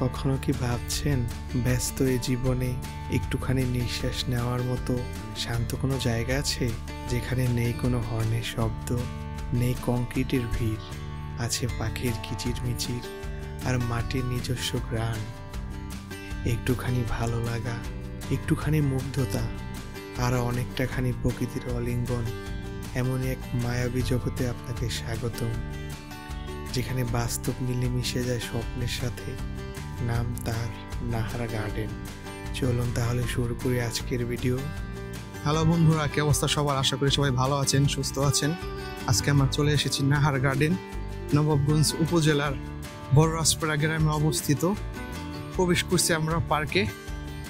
কখনো কি ভাবছেন ব্যস্ত এই জীবনে একটুখানি নিঃশ্বাস নেওয়ার মতো শান্ত কোনো জায়গা আছে, যেখানে নেই কোনো হর্নের শব্দ, নেই কংক্রিটের ভিড়, আছে পাখির কিচিরমিচির আর মাটির নিজস্ব ঘ্রাণ। একটুখানি ভালো লাগা, একটুখানি মুগ্ধতা আর অনেকটাখানি প্রকৃতির অলিঙ্গন, এমনই এক মায়াবী জগতে আপনাকে স্বাগতম, যেখানে বাস্তব মিলেমিশে যায় স্বপ্নের সাথে। নাম তার নাহার গার্ডেন। চলুন তাহলে শুরু করি আজকের ভিডিও। হ্যালো বন্ধুরা, কি অবস্থা সবার? আশা করি সবাই ভালো আছেন, সুস্থ আছেন। আজকে আমরা চলে এসেছি নাহার গার্ডেন, নবাবগঞ্জ উপজেলার বড়রাজপাড়া গ্রামে অবস্থিত। প্রবেশ করছি আমরা পার্কে।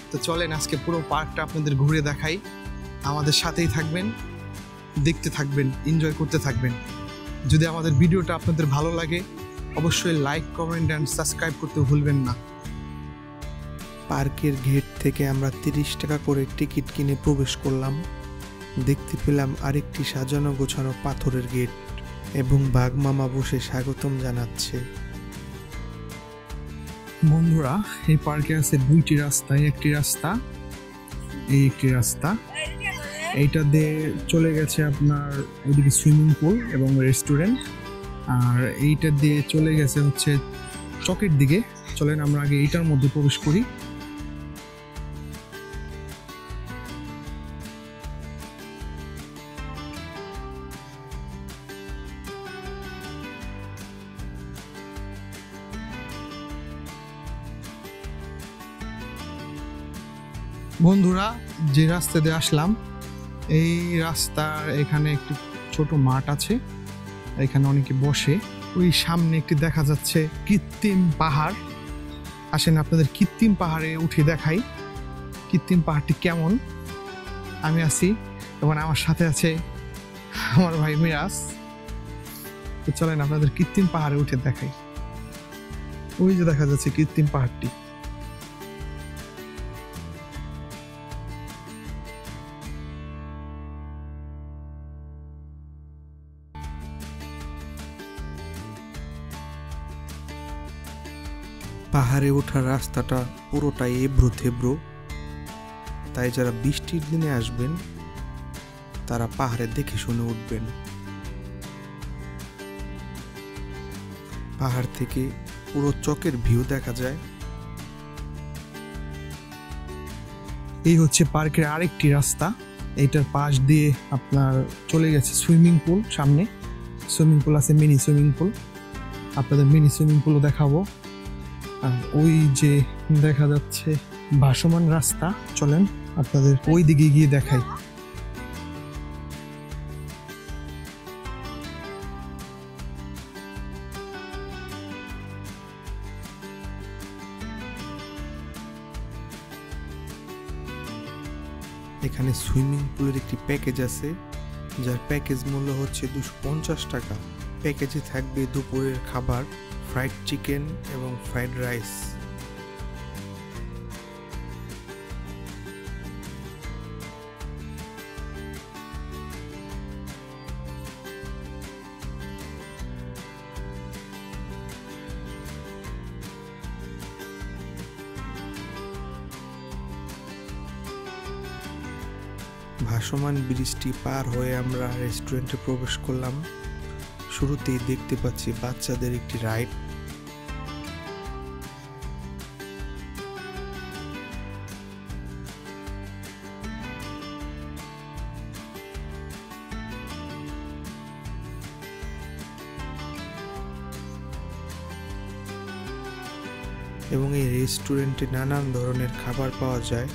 তো চলেন আজকে পুরো পার্কটা আপনাদের ঘুরে দেখাই। আমাদের সাথেই থাকবেন, দেখতে থাকবেন, এনজয় করতে থাকবেন। যদি আমাদের ভিডিওটা আপনাদের ভালো লাগে অবশ্যই লাইক, কমেন্ট অ্যান্ড সাবস্ক্রাইব করতে ভুলবেন না। পার্কের গেট থেকে আমরা 30 টাকা করে টিকিট কিনে প্রবেশ করলাম। দেখতে পেলাম আরেকটি সাজানো গোছানো পাথরের গেট এবং বাঘ মামা বসে স্বাগতম জানাচ্ছে। বন্ধুরা, এই পার্কে আছে দুইটি রাস্তা। একটি রাস্তা, এই একটি রাস্তা, এইটা দিয়ে চলে গেছে আপনার ওইদিকে সুইমিং পুল এবং রেস্টুরেন্ট, আর এইটা দিয়ে চলে গেছে হচ্ছে চকের দিকে। চলেন আমরা আগে এইটার মধ্যে প্রবেশ করি। বন্ধুরা, যে রাস্তা দিয়ে আসলাম এই রাস্তার এখানে একটি ছোট মাঠ আছে, এখানে অনেকে বসে। ওই সামনে একটি দেখা যাচ্ছে কৃত্রিম পাহাড়। আসেন আপনাদের কৃত্রিম পাহাড়ে উঠে দেখাই কৃত্রিম পাহাড়টি কেমন। আমি আছি এবং আমার সাথে আছে আমার ভাই মিরাজ। তো চলেন আপনাদের কৃত্রিম পাহাড়ে উঠে দেখাই। ওই যে দেখা যাচ্ছে কৃত্রিম পাহাড়টি। পাহাড়ে ওঠার রাস্তাটা পুরোটাই এবড়ো থেবড়ো, তাই যারা বৃষ্টির দিনে আসবেন তারা পাহাড়ে দেখে শুনে উঠবেন। পাহাড় থেকে পুরো চকের ভিউ দেখা যায়। এই হচ্ছে পার্কের আরেকটি রাস্তা। এইটার পাশ দিয়ে আপনার চলে গেছে সুইমিং পুল। সামনে সুইমিং পুল আছে, মিনি সুইমিং পুল। আপনাদের মিনি সুইমিং পুলও দেখাবো। আর ওই যে দেখা যাচ্ছে ভাসমান রাস্তা, চলেন আপনাদের ওই দিকে গিয়ে দেখাই। এখানে সুইমিং পুলের একটি প্যাকেজ আছে, যার প্যাকেজ মূল্য হচ্ছে 250 টাকা। প্যাকেজে থাকবে দুপুরের খাবার, ফ্রাইড চিকেন এবং ফ্রাইড রাইস। ভাসমান ব্রিজটি পার হয়ে আমরা রেস্টুরেন্টে প্রবেশ করলাম। শুরুতেই দেখতে পাচ্ছি বাচ্চাদের একটি রাইড। এবং এই রেস্টুরেন্টে নানান ধরনের খাবার পাওয়া যায়।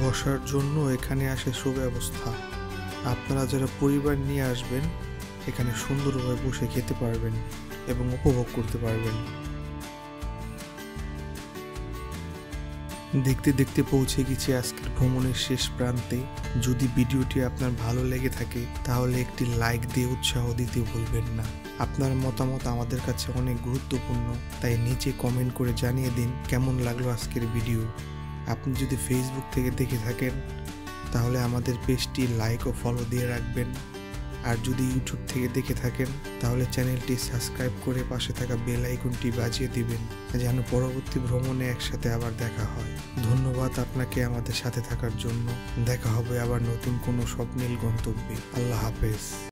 বসার জন্য এখানে আসে সুব্যবস্থা। আপনারা যারা পরিবার নিয়ে আসবেন এখানে সুন্দরভাবে বসে খেতে পারবেন এবং উপভোগ করতে পারবেন। দেখতে দেখতে পৌঁছে গেছি আজকের ভ্রমণের শেষ প্রান্তে। যদি ভিডিওটি আপনার ভালো লেগে থাকে তাহলে একটি লাইক দিয়ে উৎসাহ দিতে ভুলবেন না। আপনার মতামত আমাদের কাছে অনেক গুরুত্বপূর্ণ, তাই নিচে কমেন্ট করে জানিয়ে দিন কেমন লাগলো আজকের ভিডিও। আপনি যদি ফেসবুক থেকে দেখে থাকেন তাহলে আমাদের পেজটি লাইক ও ফলো দিয়ে রাখবেন। আর যদি ইউটিউব থেকে দেখে থাকেন তাহলে চ্যানেলটি সাবস্ক্রাইব করে পাশে থাকা বেল আইকনটি বাজিয়ে দিবেন, যেন পরবর্তী ভ্রমণে একসাথে আবার দেখা হয়। ধন্যবাদ আপনাকে আমাদের সাথে থাকার জন্য। দেখা হবে আবার নতুন কোনো স্বপ্নিল গন্তব্যে। আল্লাহ হাফেজ।